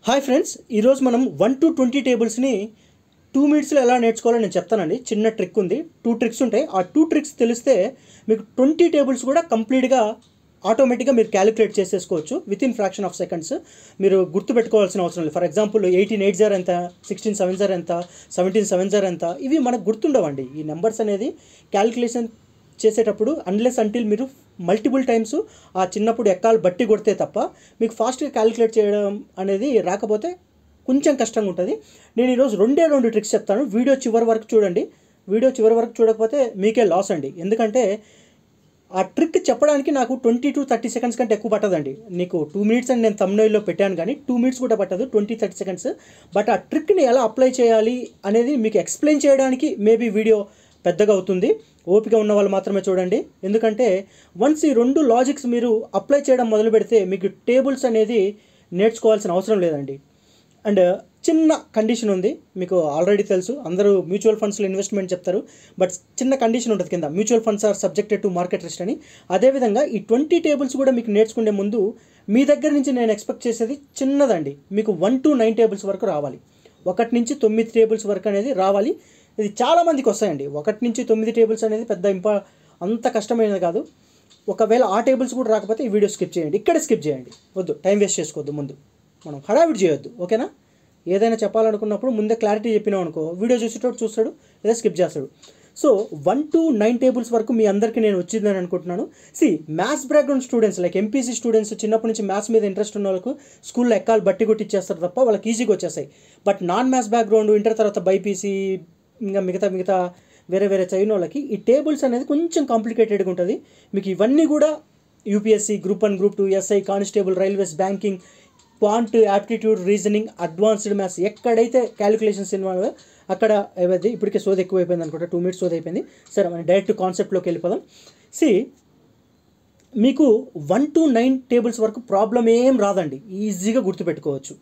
Hi friends, ఈరోజు మనం 1 to 20 టేబుల్స్ని 2 మినిట్స్లో ఎలా నేర్చుకోవాలో నేను చెప్తానండి. చిన్న ట్రిక్ ఉంది, 2 ట్రిక్స్ ఉంటాయి. ఆ 2 ట్రిక్స్ తెలిస్తే మీకు 20 టేబుల్స్ కూడా కంప్లీట్గా ఆటోమేటిక్గా మీరు క్యాలిక్యులేట్ చేసేసుకోవచ్చు వితిన్ ఫ్రాక్షన్ ఆఫ్ సెకండ్స్. మీరు గుర్తుపెట్టుకోవాల్సిన అవసరం లేదు. ఫర్ ఎగ్జాంపుల్ 1880 ఎంత, 1670 ఎంత, 1770 ఎంత, ఇవి మనకు గుర్తుండవండి. ఈ నెంబర్స్ అనేది క్యాలిక్యులేషన్ చేసేటప్పుడు అన్లెస్ అంటిల్ మీరు మల్టిపుల్ టైమ్స్ ఆ చిన్నప్పుడు ఎక్కాలు బట్టి కొడితే తప్ప మీకు ఫాస్ట్గా క్యాలిక్యులేట్ చేయడం అనేది రాకపోతే కొంచెం కష్టంగా ఉంటుంది. నేను ఈరోజు రెండు ట్రిక్స్ చెప్తాను. వీడియో చివరి వరకు చూడండి. వీడియో చివరి వరకు చూడకపోతే మీకే లాస్ అండి. ఎందుకంటే ఆ ట్రిక్ చెప్పడానికి నాకు 20 to 30 సెకండ్స్ కంటే ఎక్కువ పట్టదండి. నీకు 2 మినిట్స్ అని నేను థంబ్నెయిల్లో పెట్టాను, కానీ 2 మినిట్స్ కూడా పట్టదు, 20-30 సెకండ్స్. బట్ ఆ ట్రిక్ని ఎలా అప్లై చేయాలి అనేది మీకు ఎక్స్ప్లెయిన్ చేయడానికి మేబీ వీడియో పెద్దగా అవుతుంది. ఓపిక ఉన్న వాళ్ళు మాత్రమే చూడండి. ఎందుకంటే వన్స్ ఈ 2 లాజిక్స్ మీరు అప్లై చేయడం మొదలు పెడితే మీకు టేబుల్స్ అనేది నేర్చుకోవాల్సిన అవసరం లేదండి. అండ్ చిన్న కండిషన్ ఉంది, మీకు ఆల్రెడీ తెలుసు. అందరూ మ్యూచువల్ ఫండ్స్లో ఇన్వెస్ట్మెంట్ చెప్తారు, బట్ చిన్న కండిషన్ ఉంటుంది కింద, mutual funds are subjected to market risk అని. అదేవిధంగా ఈ 20 టేబుల్స్ కూడా మీకు నేర్చుకునే ముందు మీ దగ్గర నుంచి నేను ఎక్స్పెక్ట్ చేసేది చిన్నదండి. మీకు 1 to 9 టేబుల్స్ వరకు రావాలి. 1 నుంచి 9 టేబుల్స్ వరకు అనేది రావాలి. ఇది చాలామందికి వస్తాయండి. 1 నుంచి 9 టేబుల్స్ అనేది పెద్ద అంత కష్టమైనది కాదు. ఒకవేళ ఆ టేబుల్స్ కూడా రాకపోతే ఈ వీడియో స్కిప్ చేయండి, ఇక్కడే స్కిప్ చేయండి. వద్దు, టైం వేస్ట్ చేసుకోవద్దు. ముందు మనం హడావిడి చేయొద్దు, ఓకేనా? ఏదైనా చెప్పాలనుకున్నప్పుడు ముందే క్లారిటీ చెప్పినాం అనుకో, వీడియో చూసేటప్పుడు చూస్తాడు లేదా స్కిప్ చేస్తాడు. సో 1 to 9 టేబుల్స్ వరకు మీ అందరికీ నేను వచ్చిందని అనుకుంటున్నాను. Maths background students like MPC students, చిన్నప్పటి నుంచి మ్యాథ్స్ మీద ఇంట్రెస్ట్ ఉన్న వాళ్ళకు స్కూల్లో ఎక్కాలు బట్టి కొట్టిచ్చేస్తారు తప్ప వాళ్ళకి ఈజీగా వచ్చేస్తాయి. But non maths background, inter తర్వాత బైపీసీ, ఇంకా మిగతా వేరే చదివిన వాళ్ళకి ఈ టేబుల్స్ అనేది కొంచెం కాంప్లికేటెడ్గా ఉంటుంది. మీకు ఇవన్నీ కూడా UPSC, group 1, group 2, SI, constable, railways, banking, quant, aptitude, reasoning, advanced maths ఎక్కడైతే క్యాలిక్యులేషన్స్ ఇన్వాల్వ్ అక్కడ ఏవైతే ఇప్పటికే సోది ఎక్కువైపోయింది అనుకుంటా. 2 మినిట్స్ సోది అయిపోయింది. సరే, మనం డైరెక్ట్ కాన్సెప్ట్లోకి వెళ్ళిపోదాం. మీకు 1 to 9 టేబుల్స్ వరకు ప్రాబ్లం ఏం రాదండి, ఈజీగా గుర్తుపెట్టుకోవచ్చు.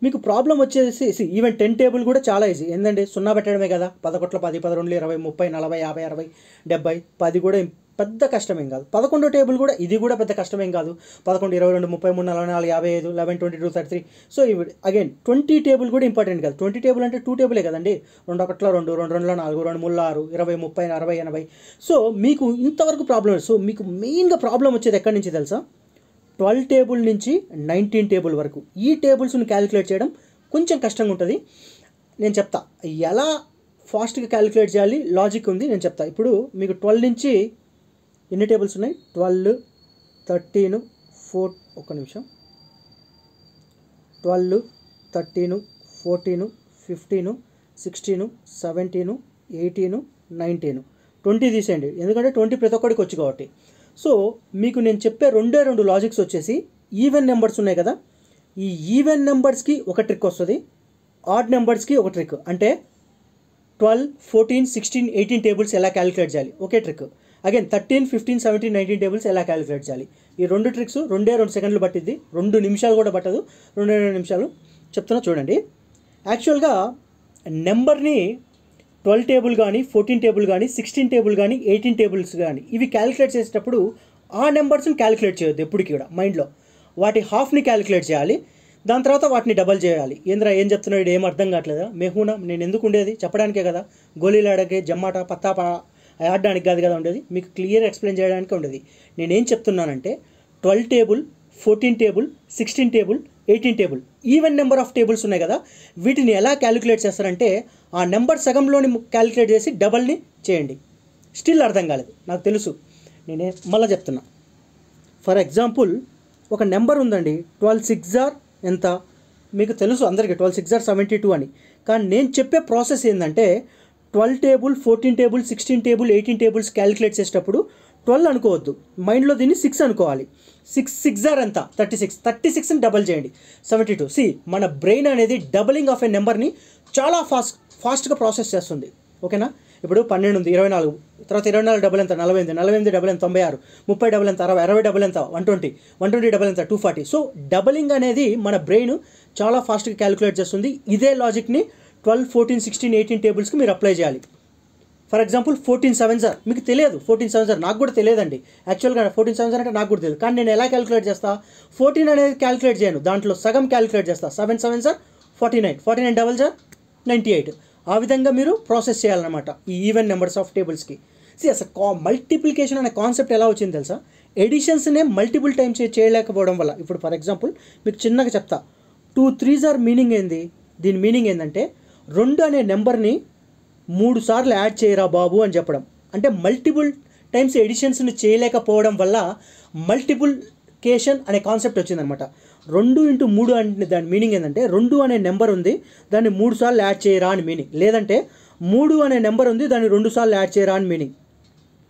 మీకు ప్రాబ్లం వచ్చేసి ఈవెన్ 10 టేబుల్ కూడా చాలా ఈజీ. ఏంటంటే 0 పెట్టడమే కదా. 10 కోట్ల 10, 11, 20, 30, 40, 50, 60, 70, 10 కూడా పెద్ద కష్టమేం కాదు. 11 టేబుల్ కూడా, ఇది కూడా పెద్ద కష్టమేం కాదు. 11, 22, 33, 44, 55, 11, 22, 33. సో ఇవి అగైన్ 20 టేబుల్ కూడా ఇంపార్టెంట్ కాదు. 20 టేబుల్ అంటే 2 టేబులే కదండి. 2 1 2, 2 2 4, 2 3 6, 20, 30, 60, 80. సో మీకు ఇంతవరకు ప్రాబ్లం. సో మీకు మెయిన్గా ప్రాబ్లం వచ్చేది ఎక్కడి నుంచి తెలుసా? 12 టేబుల్ నుంచి 19 టేబుల్ వరకు. ఈ టేబుల్స్ని క్యాలిక్యులేట్ చేయడం కొంచెం కష్టంగా ఉంటుంది. నేను చెప్తా ఎలా ఫాస్ట్గా క్యాలిక్యులేట్ చేయాలి. లాజిక్ ఉంది, నేను చెప్తా. ఇప్పుడు మీకు 12 నుంచి ఎన్ని టేబుల్స్ ఉన్నాయి? 12, 13, 4, ఒక్క నిమిషం, 12, 13, 14, 15, 16, 17, 18, 19, 20 తీసేయండి, ఎందుకంటే 20 ప్రతి ఒక్కడికి వచ్చి కాబట్టి. సో మీకు నేను చెప్పే 2 లాజిక్స్ వచ్చేసి ఈవెన్ నెంబర్స్ ఉన్నాయి కదా, ఈ ఈవెన్ నెంబర్స్కి ఒక ట్రిక్ వస్తుంది, ఆడ్ నెంబర్స్కి ఒక ట్రిక్. అంటే 12, 14, 16, 18 టేబుల్స్ ఎలా క్యాలిక్యులేట్ చేయాలి, ఒకే ట్రిక్. అగైన్ 13, 15, 17, 19 టేబుల్స్ ఎలా క్యాలిక్యులేట్ చేయాలి. ఈ 2 ట్రిక్స్ 2 సెకండ్లు పట్టిద్ది, 2 నిమిషాలు కూడా పట్టదు. 2 నిమిషాలు చెప్తున్నా చూడండి. యాక్చువల్గా నెంబర్ని 12 టేబుల్ కానీ, 14 టేబుల్ కానీ, 16 టేబుల్ కానీ, 18 టేబుల్స్ కానీ ఇవి క్యాలిక్యులేట్ చేసేటప్పుడు ఆ నెంబర్స్ని క్యాలిక్యులేట్ చేయొద్దు ఎప్పటికీ కూడా. మైండ్లో వాటి హాఫ్ని క్యాలిక్యులేట్ చేయాలి, దాని తర్వాత వాటిని డబల్ చేయాలి. ఏం చెప్తున్నాడు, ఏం అర్థం కావట్లేదా? మెహూనా నేను ఎందుకు ఉండేది? చెప్పడానికే కదా. గోళీలు ఆడకే, జమ్మాట, పత్తా ఆడడానికి కాదు కదా ఉండేది, మీకు క్లియర్ ఎక్స్ప్లెయిన్ చేయడానికి ఉండేది. నేనేం చెప్తున్నానంటే 12 table, 14 table, 16 table, 18 table even number of tables ఉన్నాయి కదా, వీటిని ఎలా క్యాలిక్యులేట్ చేస్తారంటే ఆ నెంబర్ సగంలోని క్యాలిక్యులేట్ చేసి డబల్ని చేయండి. స్టిల్ అర్థం కాలేదు నాకు తెలుసు, నేనే మళ్ళీ చెప్తున్నా. ఫర్ ఎగ్జాంపుల్ ఒక నెంబర్ ఉందండి, 12 6 ఎంత మీకు తెలుసు అందరికీ, 12 6 72 అని. కానీ నేను చెప్పే ప్రాసెస్ ఏంటంటే 12 table, 14 table, 16 table, 18 tables calculate చేసేటప్పుడు 12 అనుకోవద్దు, మైండ్లో దీన్ని 6 అనుకోవాలి. 6 6 ఎంత? 36. 36ని డబల్ చేయండి, 72. మన బ్రెయిన్ అనేది డబలింగ్ ఆఫ్ ఏ నెంబర్ని చాలా ఫాస్ట్గా ప్రాసెస్ చేస్తుంది, ఓకేనా? ఇప్పుడు 12 ఉంది, 24, తర్వాత 24 డబల్ ఎంత? 48, 48 డబల్ ఎంత? 96, 30 డబల్ ఎంత? 60, 60 డబల్ ఎంత? 120, 120 డబల్ ఎంత? 240. సో డబలింగ్ అనేది మన బ్రెయిన్ చాలా ఫాస్ట్గా క్యాలిక్యులేట్ చేస్తుంది. ఇదే లాజిక్ని 12, 14, 16, 18 టేబుల్స్కి మీరు అప్లై చేయాలి. ఫర్ ఎగ్జాంపుల్ 14 7s ఆర్ మీకు తెలియదు, 14 7s ఆర్ నాకు కూడా తెలియదండి యాక్చువల్గా. 14 7s అంటే నాకు కూడా తెలియదు, కానీ నేను ఎలా క్యాలిక్యులేట్ చేస్తా, 14 అనేది క్యాలిక్యులేట్ చేయను, దాంట్లో సగం క్యాలిక్యులేట్ చేస్తా. 7 7s ఆర్ 49, 49 doubles ఆర్ 98. ఆ విధంగా మీరు ప్రాసెస్ చేయాలన్నమాట ఈ ఈవెన్ నెంబర్స్ ఆఫ్ టేబుల్స్కి. అసలు మల్టిప్లికేషన్ అనే కాన్సెప్ట్ ఎలా వచ్చింది తెలుసా, ఎడిషన్స్నే మల్టిపుల్ టైమ్స్ చేయలేకపోవడం వల్ల. ఇప్పుడు ఫర్ ఎగ్జాంపుల్ మీకు చిన్నగా చెప్తా, 2 3s ఆర్ మీనింగ్ ఏంది, దీని మీనింగ్ ఏంటంటే 2 అనే నెంబర్ని 3 సార్లు యాడ్ చేయరా బాబు అని చెప్పడం. అంటే మల్టిపుల్ టైమ్స్ ఎడిషన్స్ని చేయలేకపోవడం వల్ల మల్టిపుల్కేషన్ అనే కాన్సెప్ట్ వచ్చిందనమాట. 2 × 3 అంటే దాని మీనింగ్ ఏంటంటే 2 అనే నెంబర్ ఉంది, దాన్ని 3 సార్లు యాడ్ చేయరా అని మీనింగ్. లేదంటే 3 అనే నెంబర్ ఉంది, దాన్ని 2 సార్లు యాడ్ చేయరా అని మీనింగ్.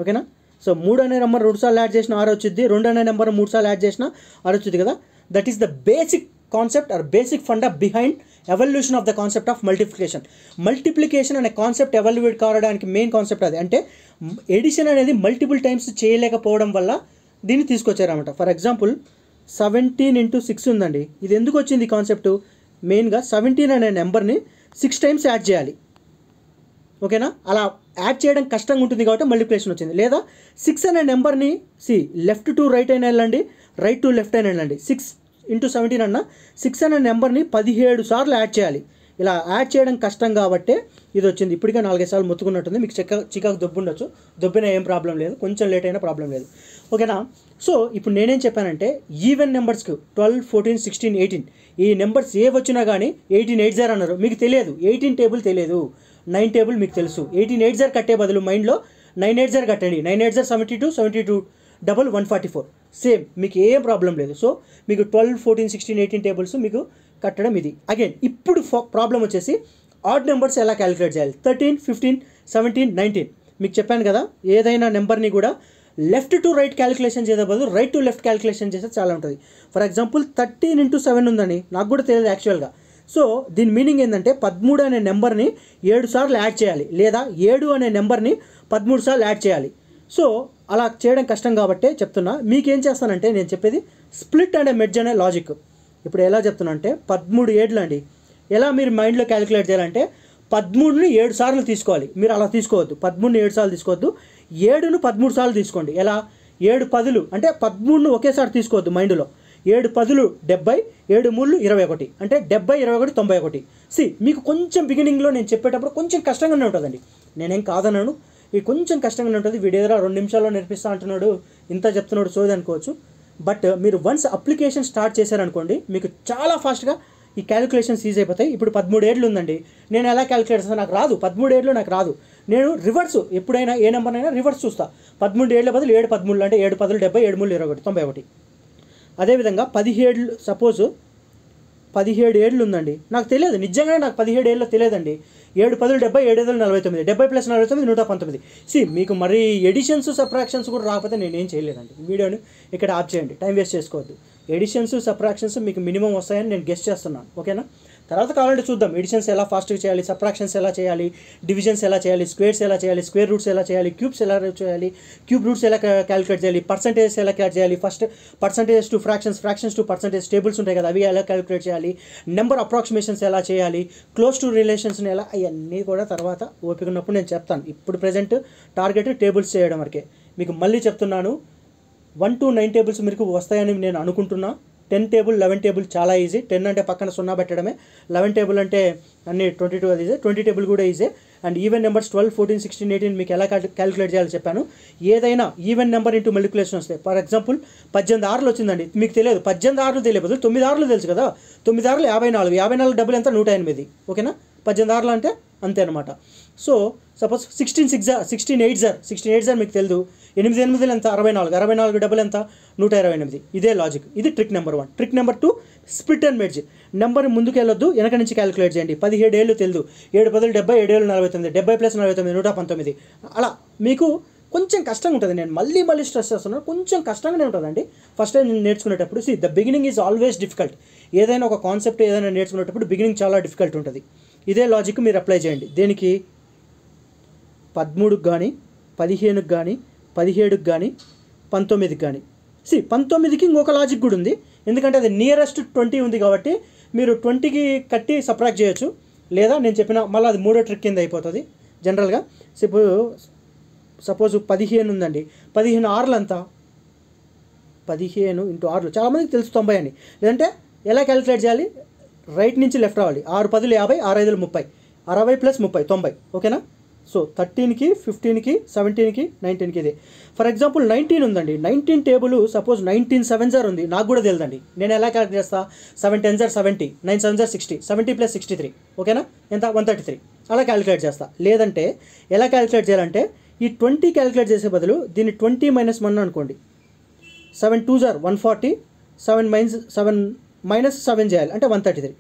ఓకేనా? సో 3 అనే నెంబర్ 2 సార్లు యాడ్ చేసిన 6 వచ్చింది, 2 అనే నెంబర్ 3 సార్లు యాడ్ చేసిన 6 వచ్చింది కదా. That is the basic concept or basic funda behind evolution of the concept of multiplication. Multiplication అనే కాన్సెప్ట్ ఎవల్యూట్ కావడానికి మెయిన్ కాన్సెప్ట్ అది. అంటే ఎడిషన్ అనేది మల్టిపుల్ టైమ్స్ చేయలేకపోవడం వల్ల దీన్ని తీసుకొచ్చారన్నమాట. ఫర్ ఎగ్జాంపుల్ 17 × 6 ఉందండి, ఇది ఎందుకు వచ్చింది ఈ కాన్సెప్ట్, మెయిన్గా 17 అనే నెంబర్ని 6 టైమ్స్ యాడ్ చేయాలి. ఓకేనా? అలా యాడ్ చేయడం కష్టంగా ఉంటుంది కాబట్టి మల్టిప్లికేషన్ వచ్చింది. లేదా 6 అనే నెంబర్ని లెఫ్ట్ టు రైట్ అయినా వెళ్ళండి, రైట్ టు లెఫ్ట్ అయినా వెళ్ళండి. 6 × 17 అన్న 6 అనే నెంబర్ని 17 సార్లు యాడ్ చేయాలి. ఇలా యాడ్ చేయడం కష్టం కాబట్టి ఇది వచ్చింది. ఇప్పటికే 4-5 సార్లు మొత్తుకున్నట్టుంది, మీకు చికాకు దొబ్బు ఉండొచ్చు, దొబ్బినా ఏం ప్రాబ్లం లేదు, కొంచెం లేట్ అయినా ప్రాబ్లం లేదు. ఓకేనా? సో ఇప్పుడు నేనేం చెప్పానంటే ఈవెన్ నెంబర్స్కి 12 14 16 18 ఈ నెంబర్స్ ఏ వచ్చినా కానీ 18 8s ఆర్ అన్నారు, మీకు తెలియదు. 18 టేబుల్ తెలియదు, 9 టేబుల్ మీకు తెలుసు. 18 8s ఆర్ కట్టే బదులు మైండ్లో 9 8s ఆర్ కట్టండి. 9 8s ఆర్ 72, 72 డబల్ 144, సేమ్, మీకు ఏం ప్రాబ్లం లేదు. సో మీకు 12 14 16 18 టేబుల్స్ మీకు కట్టడం ఇది. అగైన్ ఇప్పుడు ప్రాబ్లం వచ్చేసి ఆడ్ నెంబర్స్ ఎలా క్యాలిక్యులేట్ చేయాలి. 13 15 17 19 మీకు చెప్పాను కదా, ఏదైనా నెంబర్ని కూడా లెఫ్ట్ టు రైట్ క్యాలిక్యులేషన్ చేసే బదులు రైట్ టు లెఫ్ట్ క్యాలిక్యులేషన్ చేస్తే చాలా ఉంటుంది. ఫర్ ఎగ్జాంపుల్ 13 × 7 ఉందని నాకు కూడా తెలియదు యాక్చువల్గా. సో దీని మీనింగ్ ఏంటంటే 13 అనే నెంబర్ని 7 సార్లు యాడ్ చేయాలి, లేదా 7 అనే నెంబర్ని 13 సార్లు యాడ్ చేయాలి. సో అలా చేయడం కష్టం కాబట్టి చెప్తున్నా. మీకేం చేస్తానంటే నేను చెప్పేది స్ప్లిట్ అండ్ మెర్జ్ అనే లాజిక్. ఇప్పుడు ఎలా చెప్తున్నా అంటే 13 7 అండి, ఎలా మీరు మైండ్లో క్యాలిక్యులేట్ చేయాలంటే 13ని 7 సార్లు తీసుకోవాలి. మీరు అలా తీసుకోవద్దు, 13ని 7 సార్లు తీసుకోవద్దు, 7ను 13 సార్లు తీసుకోండి. ఎలా, 7 10లు అంటే 13ను ఒకేసారి తీసుకోవద్దు మైండ్లో. 7 10లు 70, 7 3లు 21 అంటే 70 21 91. మీకు కొంచెం బిగినింగ్లో నేను చెప్పేటప్పుడు కొంచెం కష్టంగానే ఉంటుందండి, నేనేం కాదన్నాను, ఇది కొంచెం కష్టంగానే ఉంటుంది. వీడియో దగ్గర 2 నిమిషాల్లో నేర్పిస్తా అంటున్నాడు, ఇంత చెప్తున్నాడు సోది అనుకోవచ్చు. బట్ మీరు వన్స్ అప్లికేషన్ స్టార్ట్ చేశారనుకోండి, మీకు చాలా ఫాస్ట్గా ఈ క్యాలిక్యులేషన్స్ ఈజీ అయిపోతాయి. ఇప్పుడు 13 7 ఉందండి, నేను ఎలా క్యాలిక్యులేట్ చేస్తాను, నాకు రాదు. 13 7 నాకు రాదు. నేను రివర్స్ ఎప్పుడైనా ఏ నెంబర్ అయినా రివర్స్ చూస్తా. 13 7 బదులు 7 13 అంటే 7 10 70, 7 3 21 91. అదేవిధంగా 17 సపోజ్ 17 7 ఉందండి, నాకు తెలియదు, నిజంగానే నాకు 17 7 తెలియదండి. 7 10 70, 7 5 49, 70 + 49 119. మీకు మరి ఎడిషన్స్ సబ్ట్రాక్షన్స్ కూడా రాకపోతే నేనేం చేయలేదండి. వీడియోని ఇక్కడ ఆఫ్ చేయండి, టైం వేస్ట్ చేసుకోవద్దు. ఎడిషన్స్ సబ్ట్రాక్షన్స్ మీకు మినిమం వస్తాయని నేను గెస్ చేస్తున్నాను. ఓకేనా? తర్వాత కావాలంటే చూద్దాం ఎడిషన్స్ ఎలా ఫాస్ట్గా చేయాలి, సబ్ట్రాక్షన్స్ ఎలా చేయాలి, డివిజన్స్ ఎలా చేయాలి, స్క్వేర్స్ ఎలా చేయాలి, స్క్వేర్ రూట్స్ ఎలా చేయాలి, క్యూబ్స్ ఎలా చేయాలి, క్యూబ్ రూట్స్ ఎలా క్యాలిక్యులేట్ చేయాలి, పర్సంటేజెస్ ఎలా క్యాలిక్యులేట్ చేయాలి, first percentages to fractions, fractions to percentage tables ఉంటాయి కదా, అవి ఎలా క్యాలిక్యులేట్ చేయాలి, నెంబర్ అప్రాక్సిమేషన్స్ ఎలా చేయాలి, క్లోజ్ టు రిలేషన్స్ని ఎలా, అవన్నీ కూడా తర్వాత ఓపిక ఉన్నప్పుడు నేను చెప్తాను. ఇప్పుడు ప్రజెంట్ టార్గెట్ టేబుల్స్ చేయడం వరకే. మీకు మళ్ళీ చెప్తున్నాను, 1 to 9 టేబుల్స్ మీకు వస్తాయని నేను అనుకుంటున్నా. 10 టేబుల్ 11 టేబుల్ చాలా ఈజీ. 10 అంటే పక్కన 0 పెట్టడమే, 11 టేబుల్ అంటే అన్ని 22 అది ఈజీ, 20 టేబుల్ కూడా ఈజీ. అండ్ ఈవెన్ నెంబర్స్ 12 14 16 18 మీకు ఎలా క్యాలిక్యులేట్ చేయాలో చెప్పాను. ఏదైనా ఈవెన్ నెంబర్ ఇంటూ మల్టిప్లికేషన్ వస్తాయి. ఫర్ ఎగ్జాంపుల్ 18 6 వచ్చిందండి, మీకు తెలియదు, 18 6 తెలియదు, 9 6 తెలుసు కదా, 9 6 54, 54 డబుల్ ఎంత 108. ఓకేనా? 18 6 అంటే అంతే అనమాట. So suppose 16 8s are 16 8s are మీకు తెలియదు, 8 8 ఎంత 64, 64 డబుల్ ఎంత 128. ఇదే లాజిక్. ఇది trick number 1. Trick number 2 split and merge. Number ముందుకు వెళ్ళొద్దు, వెనక నుంచి క్యాలిక్యులేట్ చేయండి. 17 7 తెలియదు, 7 10 70, 7 7 49, 70 + 49 119. అలా మీకు కొంచెం కష్టంగా ఉంటుంది. నేను మళ్ళీ స్ట్రెస్ చేస్తున్నాను, కొంచెం కష్టంగానే ఉంటుందండి ఫస్ట్ టైం నేర్చుకునేటప్పుడు. The beginning is always difficult. ఏదైనా ఒక కాన్సెప్ట్ ఏదైనా నేర్చుకునేటప్పుడు బిగినింగ్ చాలా డిఫికల్ట్ ఉంటుంది. ఇదే లాజిక్ మీరు అప్లై చేయండి. దేనికి? 13కి కానీ, 15కి కానీ, 17కి కానీ, 19కి కానీ. 19కి ఇంకొక లాజిక్ కూడా ఉంది, ఎందుకంటే అది నియరెస్ట్ 20 ఉంది కాబట్టి మీరు 20కి కట్టి సబ్ట్రాక్ట్ చేయొచ్చు. లేదా నేను చెప్పిన మళ్ళీ అది 3వ ట్రిక్ కింద అయిపోతుంది. జనరల్గా. సపోజ్ 15 ఉందండి, 15 ఆరులు ఎంత, 15 × 6 చాలామందికి తెలుసు 90 అని. లేదంటే ఎలా క్యాలిక్యులేట్ చేయాలి, రైట్ నుంచి లెఫ్ట్ రావాలి. 6 10 50, 6 5 30, 60 + 30 90, ఓకేనా. సో 13కి 15కి 17కి 19కి ఇదే. ఫర్ ఎగ్జాంపుల్ 19 ఉందండి, 19 టేబుల్ సపోజ్ 19 7 సార్ ఉంది, నాకు కూడా తెలియదండి. నేను ఎలా క్యాలిక్యులేట్ చేస్తా, 7 10 సార్ 70, 9 7 సార్ 60, 70 + 63, ఓకేనా, ఎంత 133, అలా క్యాలిక్యులేట్ చేస్తా. లేదంటే ఎలా క్యాలిక్యులేట్ చేయాలంటే ఈ 20 క్యాలిక్యులేట్ చేసే బదులు దీన్ని 20 - 1 అనుకోండి. 7 2 సార్ 140, 7 - 7 చేయాలి అంటే 133.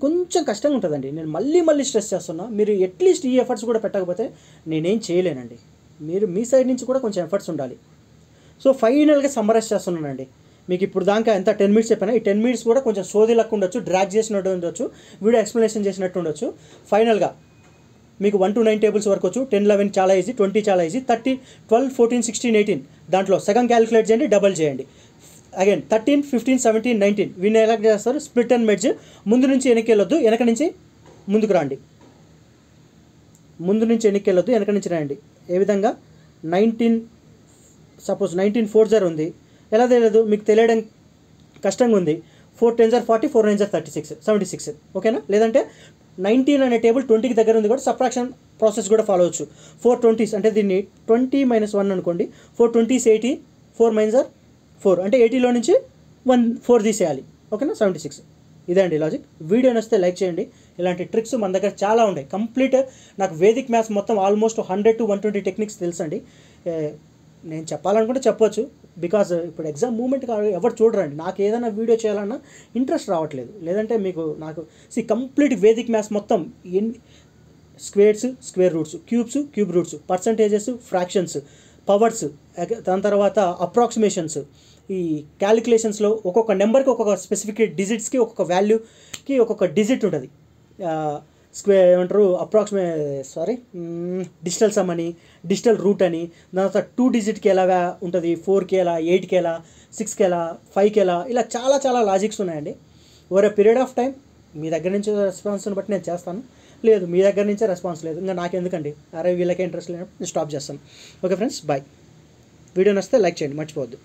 కొంచెం కష్టంగా ఉంటుందండి. నేను మళ్ళీ స్ట్రెస్ చేస్తున్నా, మీరు అట్లీస్ట్ ఈ ఎఫర్ట్స్ కూడా పెట్టకపోతే నేనేం చేయలేనండి. మీరు మీ సైడ్ నుంచి కూడా కొంచెం ఎఫర్ట్స్ ఉండాలి. సో ఫైనల్గా సమ్మరైజ్ చేస్తున్నానండి. మీకు ఇప్పుడు దాకా ఎంత 10 మినిట్స్ చెప్పినా, ఈ 10 మినిట్స్ కూడా కొంచెం సోదిలక్కు ఉండొచ్చు, డ్రాగ్ చేసినట్టు ఉండొచ్చు, వీడియో ఎక్స్ప్లెనేషన్ చేసినట్టు ఉండొచ్చు. ఫైనల్గా మీకు 1 to 9 టేబుల్స్ వరకు వచ్చు. 10 11 చాలా ఈజీ, 20 చాలా ఈజీ, 30 12 14 16 18 దాంట్లో సగం క్యాలిక్యులేట్ చేయండి, డబల్ చేయండి. అగైన్ 13 15 17 19 వీళ్ళు ఎలా చేస్తారు, స్ప్లిట్ అండ్ మెర్జ్. ముందు నుంచి వెనక్కి వెళ్ళొద్దు, వెనక నుంచి ముందుకు రండి. ముందు నుంచి వెనక్కి వెళ్ళొద్దు, వెనక నుంచి రండి. ఏ విధంగా 19 సపోజ్ 19 4 సార్ ఉంది, ఎలా తెలియదు మీకు తెలియడం కష్టంగా ఉంది. 4 10 సార్ 40, 4 9 సార్ 36 76, ఓకేనా. లేదంటే 19 అనే టేబుల్ 20కి దగ్గర ఉంది కూడా సబ్ట్రాక్షన్ ప్రాసెస్ కూడా ఫాలో అవచ్చు. 4 20s అంటే దీన్ని 20 - 1 అనుకోండి. 4 20s 80, 4 9 సార్ 4 అంటే 80లో నుంచి 4 తీసేయాలి, ఓకేనా, 76. ఇదే అండి లాజిక్. వీడియో నచ్చితే లైక్ చేయండి. ఇలాంటి ట్రిక్స్ మన దగ్గర చాలా ఉన్నాయి. కంప్లీట్ నాకు వేదిక్ మ్యాథ్స్ మొత్తం ఆల్మోస్ట్ 100 to 120 టెక్నిక్స్ తెలుసండి. నేను చెప్పాలనుకుంటే చెప్పొచ్చు, బికాజ్ ఇప్పుడు ఎగ్జామ్ మూమెంట్ ఎవరు చూడరండి. నాకు ఏదైనా వీడియో చేయాలన్నా ఇంట్రెస్ట్ రావట్లేదు. లేదంటే నాకు కంప్లీట్ వేదిక్ మ్యాథ్స్ మొత్తం squares, square roots, cubes, cube roots, percentages, fractions, powers, దాని తర్వాత అప్రాక్సిమేషన్స్, ఈ క్యాలిక్యులేషన్స్లో ఒక్కొక్క నెంబర్కి ఒక్కొక్క స్పెసిఫిక్ డిజిట్స్కి ఒక్కొక్క వాల్యూకి ఒక్కొక్క డిజిట్ ఉంటుంది. ఏమంటారు డిజిటల్ సమ్ అని, డిజిటల్ రూట్ అని, దాని తర్వాత 2 డిజిట్కి ఎలా ఉంటుంది, 4కి ఎలా, 8కి ఎలా, 6కి ఎలా, 5కి ఎలా, ఇలా చాలా లాజిక్స్ ఉన్నాయండి. Over a period of time మీ దగ్గర నుంచి రెస్పాన్స్ని బట్టి నేను చేస్తాను. లేదు మీ దగ్గర నుంచే రెస్పాన్స్ లేదు, ఇంకా నాకెందుకండి, అరే వీళ్ళకే ఇంట్రెస్ట్ లేనప్పుడు నేను స్టాప్ చేస్తాను. Okay friends, bye. వీడియో నచ్చితే లైక్ చేయండి, మర్చిపోవద్దు.